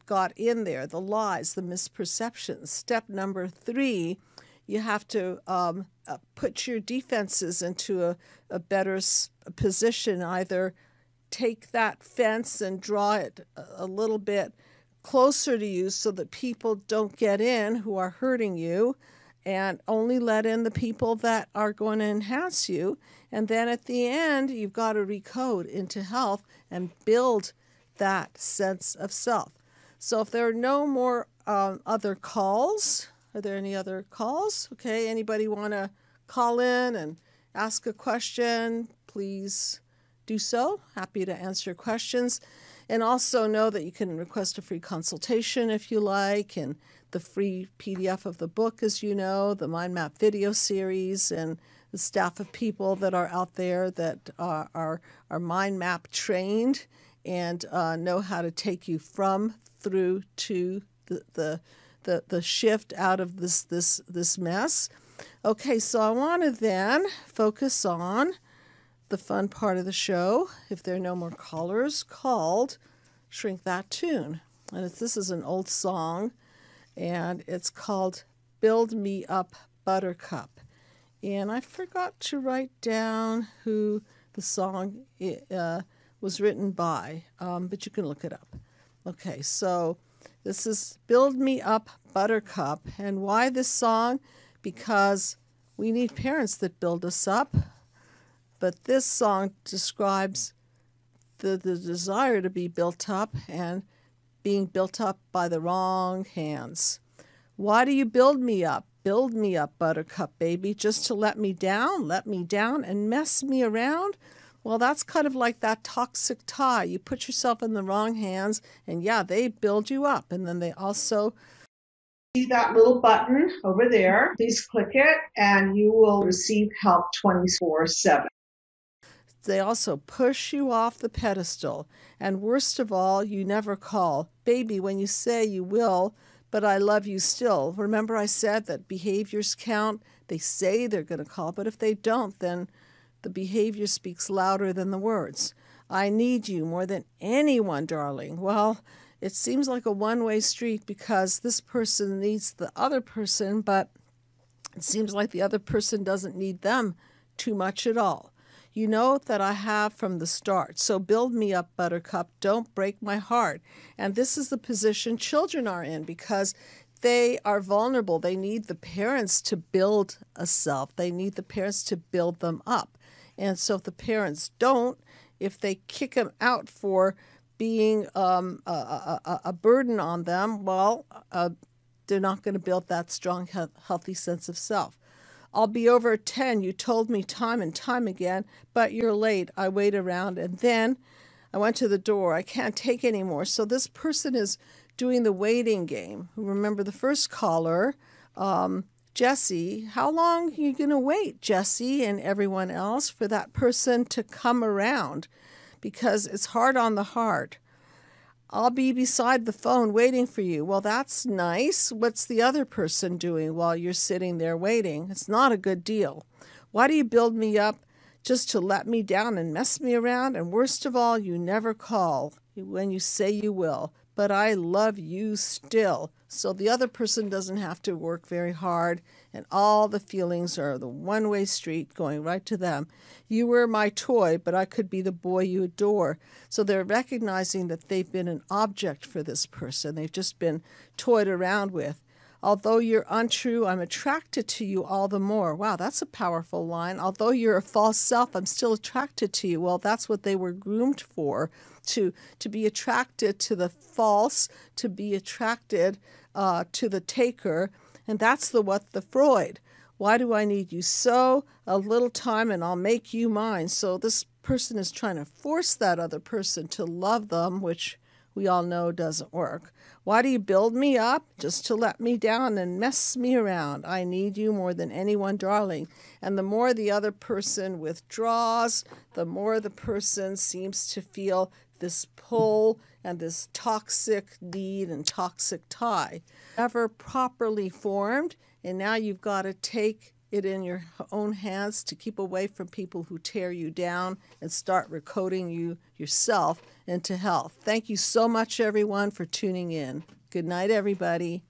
Speaker 1: got in there, the lies, the misperceptions. Step number 3, you have to put your defenses into a better position. Either take that fence and draw it a little bit closer to you so that people don't get in who are hurting you, and only let in the people that are going to enhance you. And then at the end, you've got to recode into health and build that sense of self. So if there are no more other calls, are there any other calls? Okay, anybody want to call in and ask a question? Please do so. Happy to answer questions. And also know that you can request a free consultation if you like, and the free PDF of the book, as you know, the Mind Map video series, and the staff of people that are out there that are Mind Map trained and know how to take you from through to the shift out of this mess. Okay, so I want to then focus on the fun part of the show, if there are no more callers, called Shrink That Tune. And this is an old song, and it's called Build Me Up, Buttercup. And I forgot to write down who the song was written by, but you can look it up. Okay, so this is Build Me Up, Buttercup. And why this song? Because we need parents that build us up. But this song describes the desire to be built up and being built up by the wrong hands. Why do you build me up? Build me up, buttercup baby, just to let me down and mess me around? Well, that's kind of like that toxic tie. You put yourself in the wrong hands, and yeah, they build you up. And then they also...
Speaker 3: See that little button over there. Please click it, and you will receive help 24/7.
Speaker 1: They also push you off the pedestal. And worst of all, you never call. Baby, when you say you will, but I love you still. Remember I said that behaviors count? They say they're going to call, but if they don't, then the behavior speaks louder than the words. I need you more than anyone, darling. Well, it seems like a one-way street because this person needs the other person, but it seems like the other person doesn't need them too much at all. You know that I have from the start. So build me up, buttercup. Don't break my heart. And this is the position children are in because they are vulnerable. They need the parents to build a self. They need the parents to build them up. And so if the parents don't, if they kick them out for being a burden on them, well, they're not going to build that strong, healthy sense of self. I'll be over at 10. You told me time and time again, but you're late. I wait around, and then I went to the door. I can't take any more. So this person is doing the waiting game. Remember the first caller, Jesse. How long are you going to wait, Jesse and everyone else, for that person to come around? Because it's hard on the heart. I'll be beside the phone waiting for you. Well, that's nice. What's the other person doing while you're sitting there waiting? It's not a good deal. Why do you build me up just to let me down and mess me around? And worst of all, you never call when you say you will. But I love you still. So the other person doesn't have to work very hard, and all the feelings are the one-way street going right to them. You were my toy, but I could be the boy you adore. So they're recognizing that they've been an object for this person. They've just been toyed around with. Although you're untrue, I'm attracted to you all the more. Wow, that's a powerful line. Although you're a false self, I'm still attracted to you. Well, that's what they were groomed for, to be attracted to the false, to be attracted to the taker. And that's the Freud. Why do I need you so? A little time and I'll make you mine. So this person is trying to force that other person to love them, which we all know doesn't work. Why do you build me up? Just to let me down and mess me around. I need you more than anyone, darling. And the more the other person withdraws, the more the person seems to feel this pull and this toxic need and toxic tie. Never properly formed, and now you've got to take it in your own hands to keep away from people who tear you down and start recoding you yourself into health. Thank you so much, everyone, for tuning in. Good night, everybody.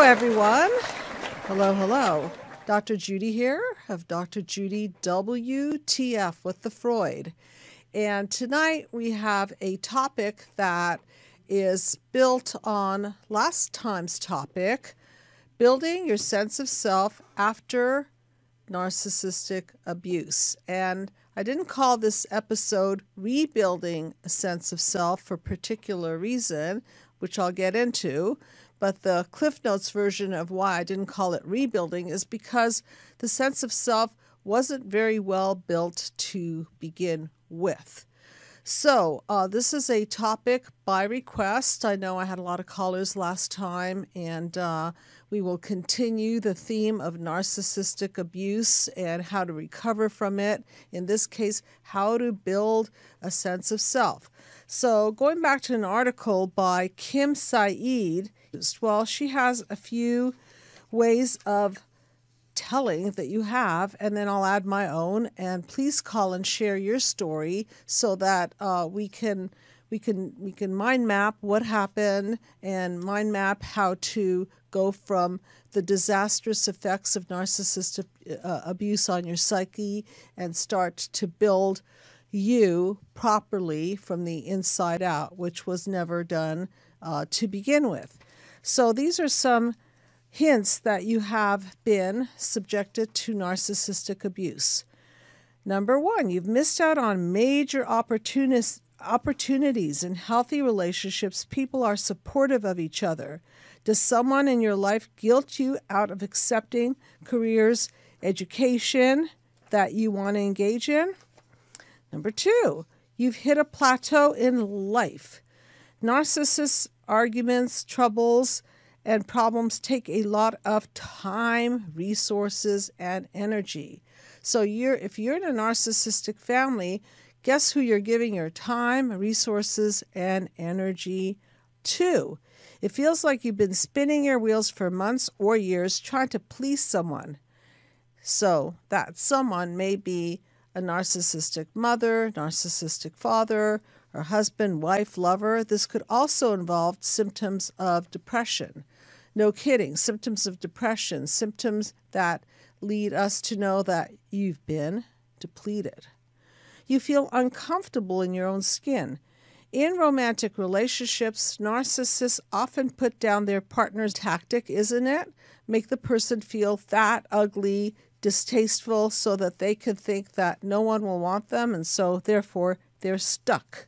Speaker 1: everyone. Hello, hello. Dr. Judy here of Dr. Judy WTF with the Freud. And tonight we have a topic that is built on last time's topic, building your sense of self after narcissistic abuse. And I didn't call this episode Rebuilding a Sense of Self for a particular reason, which I'll get into. But the Cliff Notes version of why I didn't call it rebuilding is because the sense of self wasn't very well built to begin with. So this is a topic by request. I know I had a lot of callers last time, and we will continue the theme of narcissistic abuse and how to recover from it. In this case, how to build a sense of self. So going back to an article by Kim Saeed, well, she has a few ways of telling that you have, and then I'll add my own. And please call and share your story so that we can mind map what happened and mind map how to go from the disastrous effects of narcissistic abuse on your psyche and start to build you properly from the inside out, which was never done to begin with. So these are some hints that you have been subjected to narcissistic abuse. Number one, you've missed out on major opportunities in healthy relationships. People are supportive of each other. Does someone in your life guilt you out of accepting careers, education that you want to engage in? Number two, you've hit a plateau in life. Narcissists' arguments, troubles, and problems take a lot of time, resources, and energy. So if you're in a narcissistic family, guess who you're giving your time, resources, and energy to? It feels like you've been spinning your wheels for months or years trying to please someone. So that someone may be a narcissistic mother, narcissistic father, or husband, wife, lover. This could also involve symptoms of depression. No kidding, symptoms of depression, symptoms that lead us to know that you've been depleted. You feel uncomfortable in your own skin. In romantic relationships, narcissists often put down their partner's tactic, isn't it? Make the person feel fat, ugly, distasteful so that they could think that no one will want them, and so therefore they're stuck.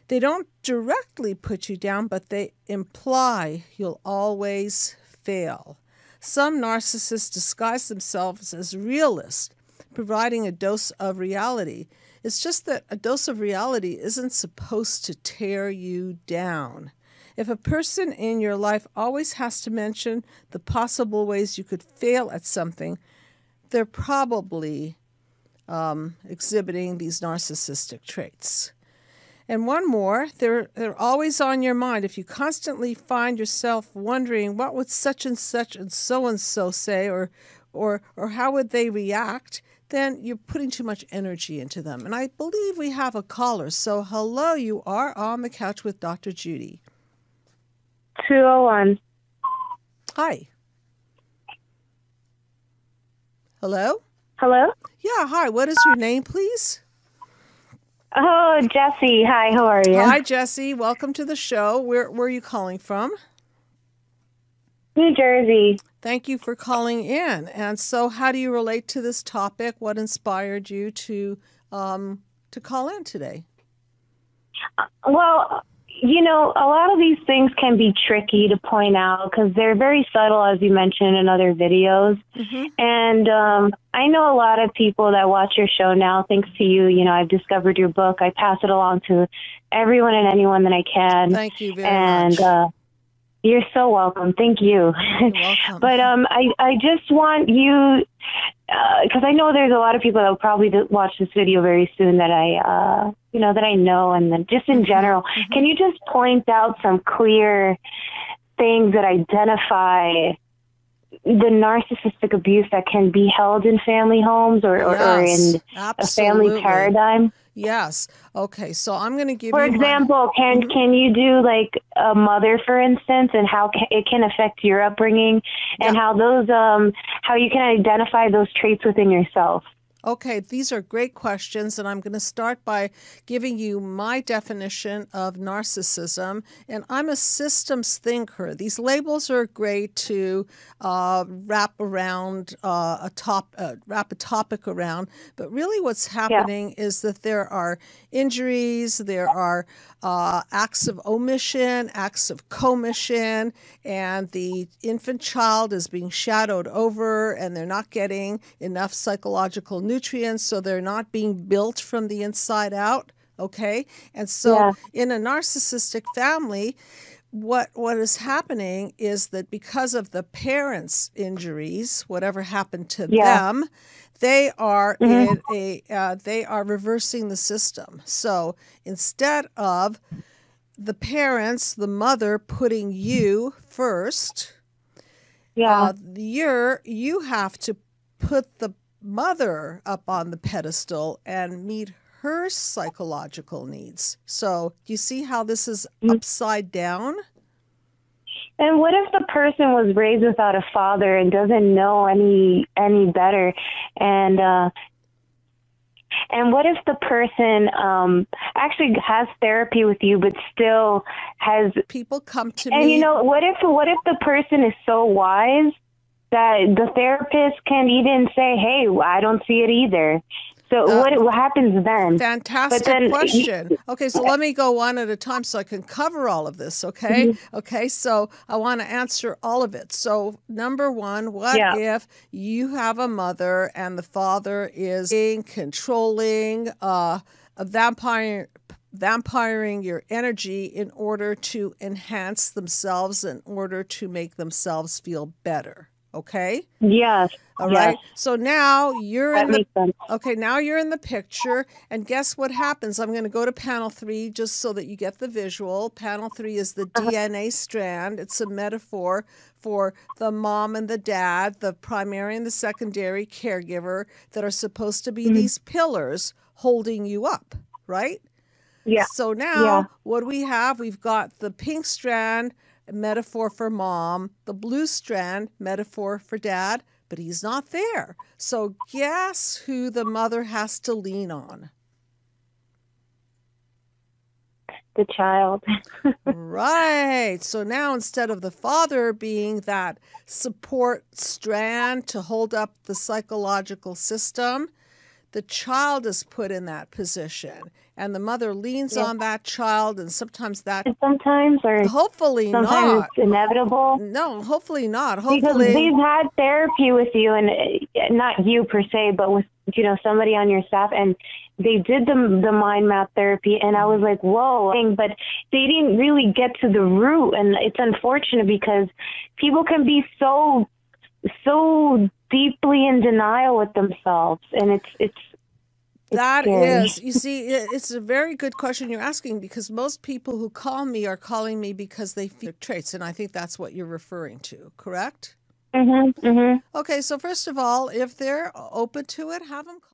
Speaker 1: They don't directly put you down, but they imply you'll always fail. Some narcissists disguise themselves as realists, providing a dose of reality. It's just that a dose of reality isn't supposed to tear you down. If a person in your life always has to mention the possible ways you could fail at something, they're probably exhibiting these narcissistic traits. And one more, they're always on your mind. If you constantly find yourself wondering what would such and so say, or how would they react, then you're putting too much energy into them. And I believe we have a caller. So hello, you are on the couch with Dr. Judy.
Speaker 2: 201.
Speaker 1: Hi. Hello?
Speaker 2: Hello?
Speaker 1: Yeah, hi. What is your name, please?
Speaker 2: Oh, Jesse. Hi, how are you?
Speaker 1: Hi, Jesse. Welcome to the show. Where are you calling from?
Speaker 2: New Jersey.
Speaker 1: Thank you for calling in. And so how do you relate to this topic? What inspired you to call in today?
Speaker 2: Well, you know, a lot of these things can be tricky to point out because they're very subtle, as you mentioned in other videos. Mm-hmm. And I know a lot of people that watch your show now, thanks to you. You know, I've discovered your book. I pass it along to everyone and anyone that I can.
Speaker 1: Thank you very much.
Speaker 2: You're so welcome. Thank you.
Speaker 1: You're welcome.
Speaker 2: But I just want you, because I know there's a lot of people that will probably watch this video very soon that I know, and then just in general, can you just point out some clear things that identify the narcissistic abuse that can be held in family homes or
Speaker 1: Yes,
Speaker 2: in a
Speaker 1: absolutely.
Speaker 2: family paradigm?
Speaker 1: Yes. Okay. So I'm going to give
Speaker 2: For
Speaker 1: you
Speaker 2: example, can you do like a mother, for instance, and how it can affect your upbringing, and how those how you can identify those traits within yourself?
Speaker 1: Okay, these are great questions, and I'm going to start by giving you my definition of narcissism. And I'm a systems thinker. These labels are great to wrap a topic around. But really, what's happening is that there are injuries, there are acts of omission, acts of commission, and the infant child is being shadowed over, and they're not getting enough psychological nutrients, so they're not being built from the inside out. Okay, and so in a narcissistic family, what is happening is that because of the parents' injuries, whatever happened to them, they are they are reversing the system. So instead of the parents, the mother putting you first, you have to put the mother up on the pedestal and meet her psychological needs. So do you see how this is upside down?
Speaker 2: And what if the person was raised without a father and doesn't know any better? And what if the person actually has therapy with you, but still has
Speaker 1: people come to me?
Speaker 2: And you know, what if the person is so wise that the therapist can even say, "Hey, I don't see it either." So what happens then?
Speaker 1: Fantastic question. Okay, so let me go one at a time so I can cover all of this, okay? Okay, so I want to answer all of it. So number one, what if you have a mother and the father is being controlling, vampiring your energy in order to enhance themselves, in order to make themselves feel better? Okay?
Speaker 2: Yes.
Speaker 1: All right. So now you're now you're in the picture, and guess what happens? I'm going to go to panel 3 just so that you get the visual. Panel 3 is the DNA strand. It's a metaphor for the mom and the dad, the primary and the secondary caregiver that are supposed to be these pillars holding you up, right?
Speaker 2: Yeah.
Speaker 1: So now what do we have? We've got the pink strand, metaphor for mom, the blue strand, metaphor for dad, but he's not there. So guess who the mother has to lean on?
Speaker 2: The child.
Speaker 1: Right. So now instead of the father being that support strand to hold up the psychological system, the child is put in that position, and the mother leans on that child, and sometimes hopefully
Speaker 2: sometimes it's inevitable.
Speaker 1: No, hopefully not. Hopefully,
Speaker 2: because we've had therapy with you, and not you per se, but with somebody on your staff, and they did the mind map therapy, and I was like, whoa, but they didn't really get to the root, and it's unfortunate because people can be so deeply in denial with themselves, and it's
Speaker 1: that
Speaker 2: scary.
Speaker 1: you see, it's a very good question you're asking, because most people who call me are calling me because they feel traits, and I think that's what you're referring to, correct? Okay, so first of all, if they're open to it, have them call.